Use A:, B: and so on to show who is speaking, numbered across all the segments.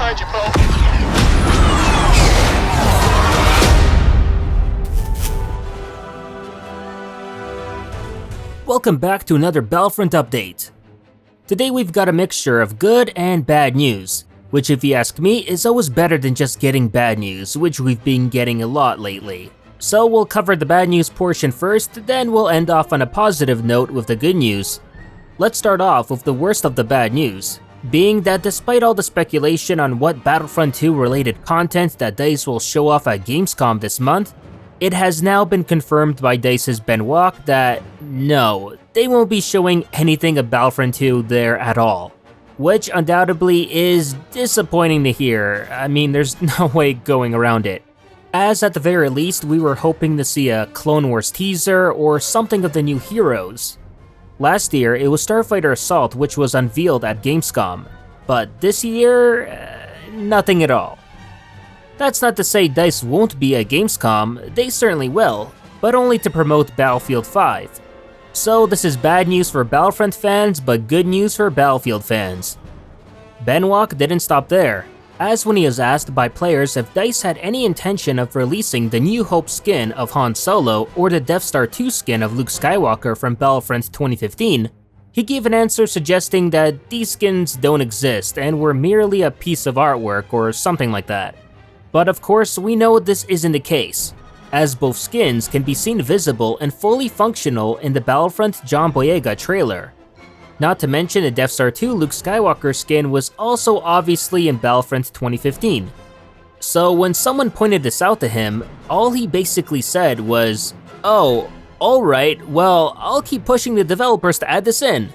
A: behind you, Paul.
B: Welcome back to another Battlefront update. Today we've got a mixture of good and bad news, which if you ask me is always better than just getting bad news, which we've been getting a lot lately. So we'll cover the bad news portion first, then we'll end off on a positive note with the good news. Let's start off with the worst of the bad news, being that despite all the speculation on what Battlefront 2 related content that DICE will show off at Gamescom this month, it has now been confirmed by DICE's Ben Walk that no, they won't be showing anything of Battlefront 2 there at all. Which undoubtedly is disappointing to hear. I mean, there's no way going around it. As at the very least, we were hoping to see a Clone Wars teaser or something of the new heroes. Last year, it was Starfighter Assault which was unveiled at Gamescom, but this year, nothing at all. That's not to say DICE won't be at Gamescom, they certainly will, but only to promote Battlefield 5. So this is bad news for Battlefront fans, but good news for Battlefield fans. Ben Walk didn't stop there, as when he was asked by players if DICE had any intention of releasing the New Hope skin of Han Solo or the Death Star 2 skin of Luke Skywalker from Battlefront 2015, he gave an answer suggesting that these skins don't exist and were merely a piece of artwork or something like that. But of course, we know this isn't the case, as both skins can be seen visible and fully functional in the Battlefront John Boyega trailer. Not to mention the Death Star 2 Luke Skywalker skin was also obviously in Battlefront 2015. So when someone pointed this out to him, all he basically said was, "Oh, alright, well, I'll keep pushing the developers to add this in."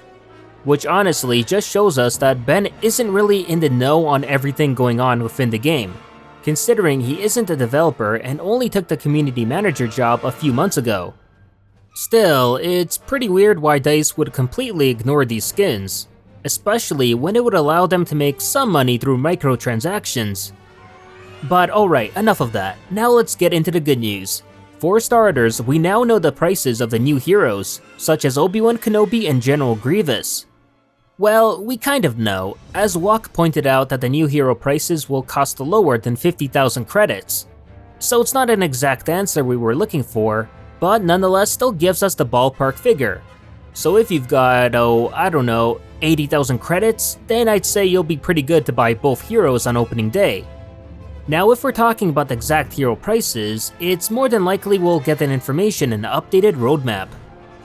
B: Which honestly just shows us that Ben isn't really in the know on everything going on within the game, considering he isn't a developer and only took the community manager job a few months ago. Still, it's pretty weird why DICE would completely ignore these skins, especially when it would allow them to make some money through microtransactions. But alright, enough of that, now let's get into the good news. For starters, we now know the prices of the new heroes, such as Obi-Wan Kenobi and General Grievous. Well, we kind of know, as Walk pointed out that the new hero prices will cost lower than 50,000 credits. So it's not an exact answer we were looking for, but nonetheless still gives us the ballpark figure. So if you've got, I don't know, 80,000 credits, then I'd say you'll be pretty good to buy both heroes on opening day. Now if we're talking about the exact hero prices, it's more than likely we'll get that information in the updated roadmap.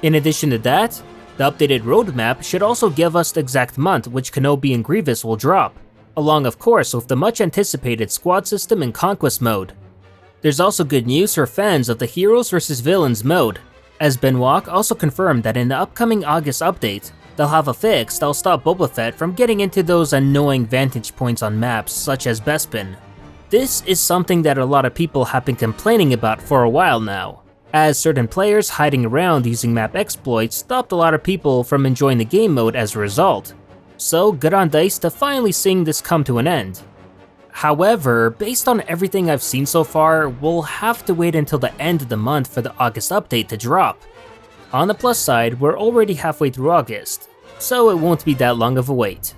B: In addition to that, the updated roadmap should also give us the exact month which Kenobi and Grievous will drop, along of course with the much anticipated squad system and conquest mode. There's also good news for fans of the Heroes vs Villains mode, as Ben Walk also confirmed that in the upcoming August update, they'll have a fix that'll stop Boba Fett from getting into those annoying vantage points on maps such as Bespin. This is something that a lot of people have been complaining about for a while now, as certain players hiding around using map exploits stopped a lot of people from enjoying the game mode as a result. So good on DICE to finally seeing this come to an end. However, based on everything I've seen so far, we'll have to wait until the end of the month for the August update to drop. On the plus side, we're already halfway through August, so it won't be that long of a wait.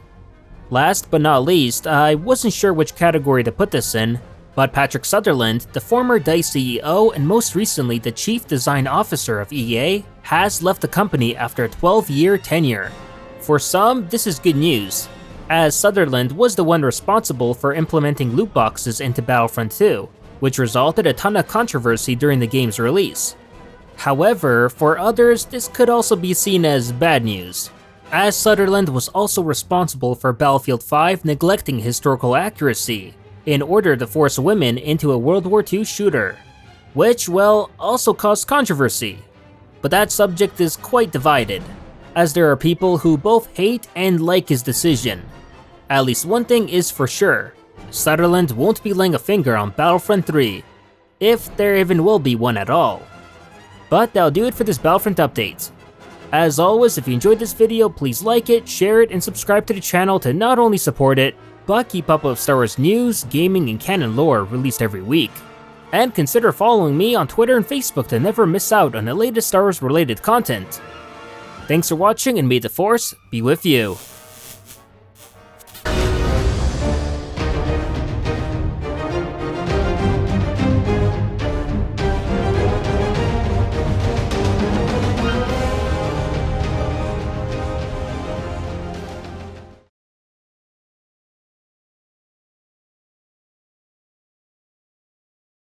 B: Last but not least, I wasn't sure which category to put this in, but Patrick Söderlund, the former DICE CEO and most recently the Chief Design Officer of EA, has left the company after a 12-year tenure. For some, this is good news, as Söderlund was the one responsible for implementing loot boxes into Battlefront 2, which resulted in a ton of controversy during the game's release. However, for others, this could also be seen as bad news, as Söderlund was also responsible for Battlefield 5 neglecting historical accuracy in order to force women into a World War II shooter, which, well, also caused controversy. But that subject is quite divided, as there are people who both hate and like his decision. At least one thing is for sure, Söderlund won't be laying a finger on Battlefront 3, if there even will be one at all. But that'll do it for this Battlefront update. As always, if you enjoyed this video, please like it, share it, and subscribe to the channel to not only support it, but keep up with Star Wars news, gaming, and canon lore released every week. And consider following me on Twitter and Facebook to never miss out on the latest Star Wars related content. Thanks for watching and may the Force be with you.